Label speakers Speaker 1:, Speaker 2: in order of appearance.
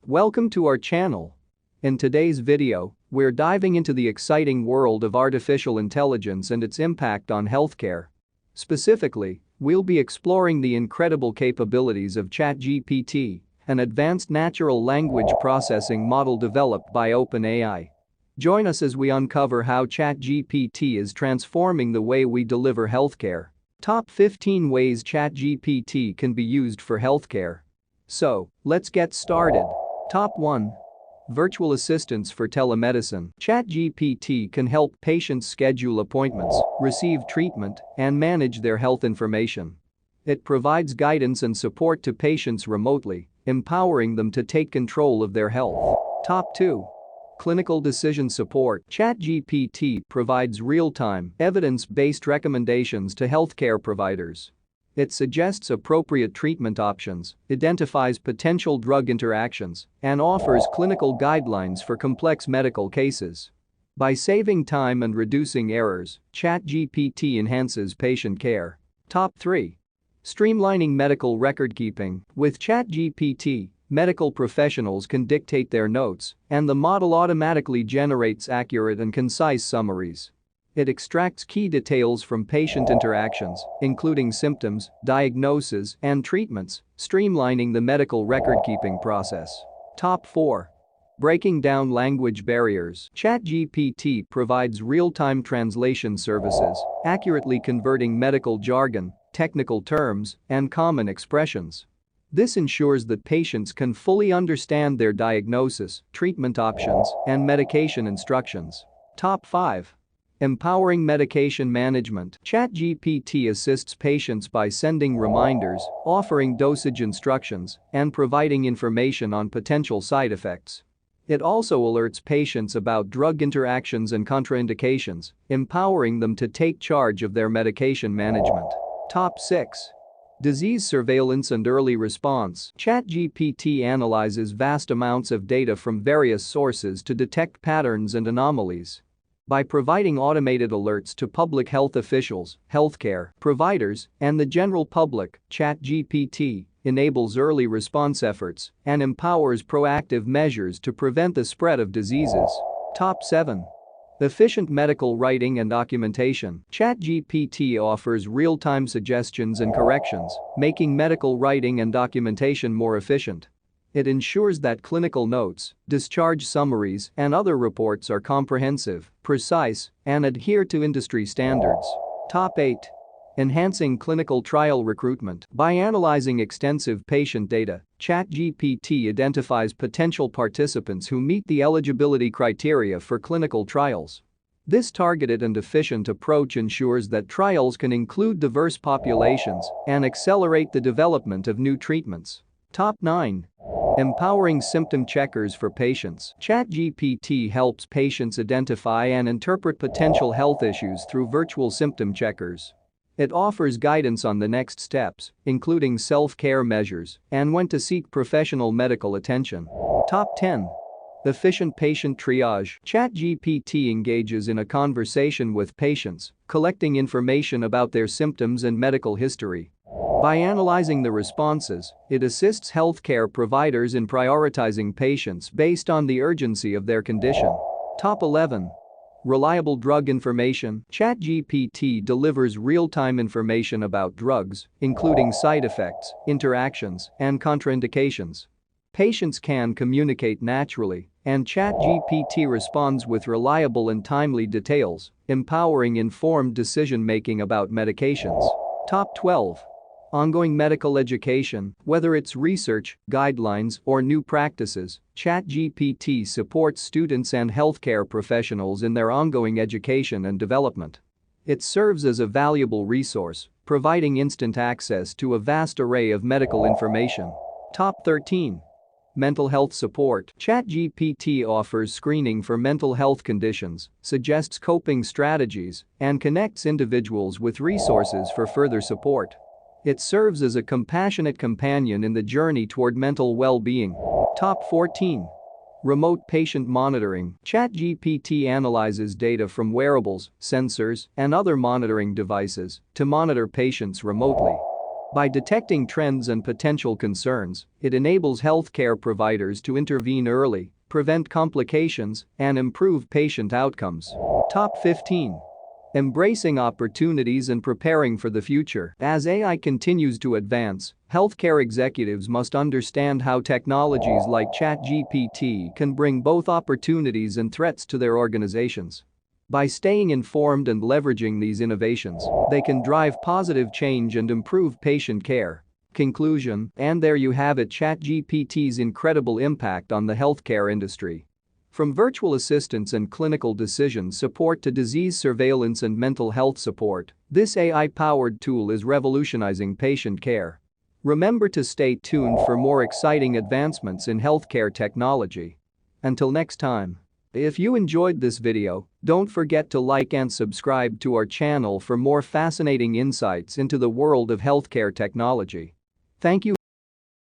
Speaker 1: Welcome to our channel. In today's video, we're diving into the exciting world of artificial intelligence and its impact on healthcare. Specifically, we'll be exploring the incredible capabilities of ChatGPT, an advanced natural language processing model developed by OpenAI. Join us as we uncover how ChatGPT is transforming the way we deliver healthcare. Top 15 ways ChatGPT can be used for healthcare. So, let's get started. Top 1. Virtual assistants for telemedicine. ChatGPT can help patients schedule appointments, receive treatment, and manage their health information. It provides guidance and support to patients remotely, empowering them to take control of their health. Top 2. Clinical decision support. ChatGPT provides real-time, evidence-based recommendations to healthcare providers. It suggests appropriate treatment options, identifies potential drug interactions, and offers clinical guidelines for complex medical cases. By saving time and reducing errors, ChatGPT enhances patient care. Top 3. Streamlining medical recordkeeping. With ChatGPT, medical professionals can dictate their notes, and the model automatically generates accurate and concise summaries. It extracts key details from patient interactions, including symptoms, diagnoses, and treatments, streamlining the medical record-keeping process. Top 4. Breaking down language barriers. ChatGPT provides real-time translation services, accurately converting medical jargon, technical terms, and common expressions. This ensures that patients can fully understand their diagnosis, treatment options, and medication instructions. Top 5. Empowering medication management. ChatGPT assists patients by sending reminders, offering dosage instructions, and providing information on potential side effects. It also alerts patients about drug interactions and contraindications, empowering them to take charge of their medication management. Top 6. Disease surveillance and early response. ChatGPT analyzes vast amounts of data from various sources to detect patterns and anomalies. By providing automated alerts to public health officials, healthcare providers, and the general public, ChatGPT enables early response efforts and empowers proactive measures to prevent the spread of diseases. Top 7. Efficient medical writing and documentation. ChatGPT offers real-time suggestions and corrections, making medical writing and documentation more efficient. It ensures that clinical notes, discharge summaries, and other reports are comprehensive, precise, and adhere to industry standards. Top 8. Enhancing clinical trial recruitment. By analyzing extensive patient data, ChatGPT identifies potential participants who meet the eligibility criteria for clinical trials. This targeted and efficient approach ensures that trials can include diverse populations and accelerate the development of new treatments. Top 9. Empowering symptom checkers for patients. ChatGPT helps patients identify and interpret potential health issues through virtual symptom checkers. It offers guidance on the next steps, including self-care measures, and when to seek professional medical attention. Top 10. Efficient patient triage. ChatGPT engages in a conversation with patients, collecting information about their symptoms and medical history. By analyzing the responses, it assists healthcare providers in prioritizing patients based on the urgency of their condition. Top 11. Reliable drug information. ChatGPT delivers real-time information about drugs, including side effects, interactions, and contraindications. Patients can communicate naturally, and ChatGPT responds with reliable and timely details, empowering informed decision-making about medications. Top 12. Ongoing medical education. Whether it's research, guidelines, or new practices, ChatGPT supports students and healthcare professionals in their ongoing education and development. It serves as a valuable resource, providing instant access to a vast array of medical information. Top 13. Mental health support. ChatGPT offers screening for mental health conditions, suggests coping strategies, and connects individuals with resources for further support. It serves as a compassionate companion in the journey toward mental well-being. Top 14. Remote patient monitoring. ChatGPT analyzes data from wearables, sensors, and other monitoring devices to monitor patients remotely. By detecting trends and potential concerns, it enables healthcare providers to intervene early, prevent complications, and improve patient outcomes. Top 15. Embracing opportunities and preparing for the future. As AI continues to advance, healthcare executives must understand how technologies like ChatGPT can bring both opportunities and threats to their organizations. By staying informed and leveraging these innovations, they can drive positive change and improve patient care. Conclusion, and there you have it, ChatGPT's incredible impact on the healthcare industry. From virtual assistants and clinical decision support to disease surveillance and mental health support, this AI-powered tool is revolutionizing patient care. Remember to stay tuned for more exciting advancements in healthcare technology. Until next time. If you enjoyed this video, don't forget to like and subscribe to our channel for more fascinating insights into the world of healthcare technology. Thank you.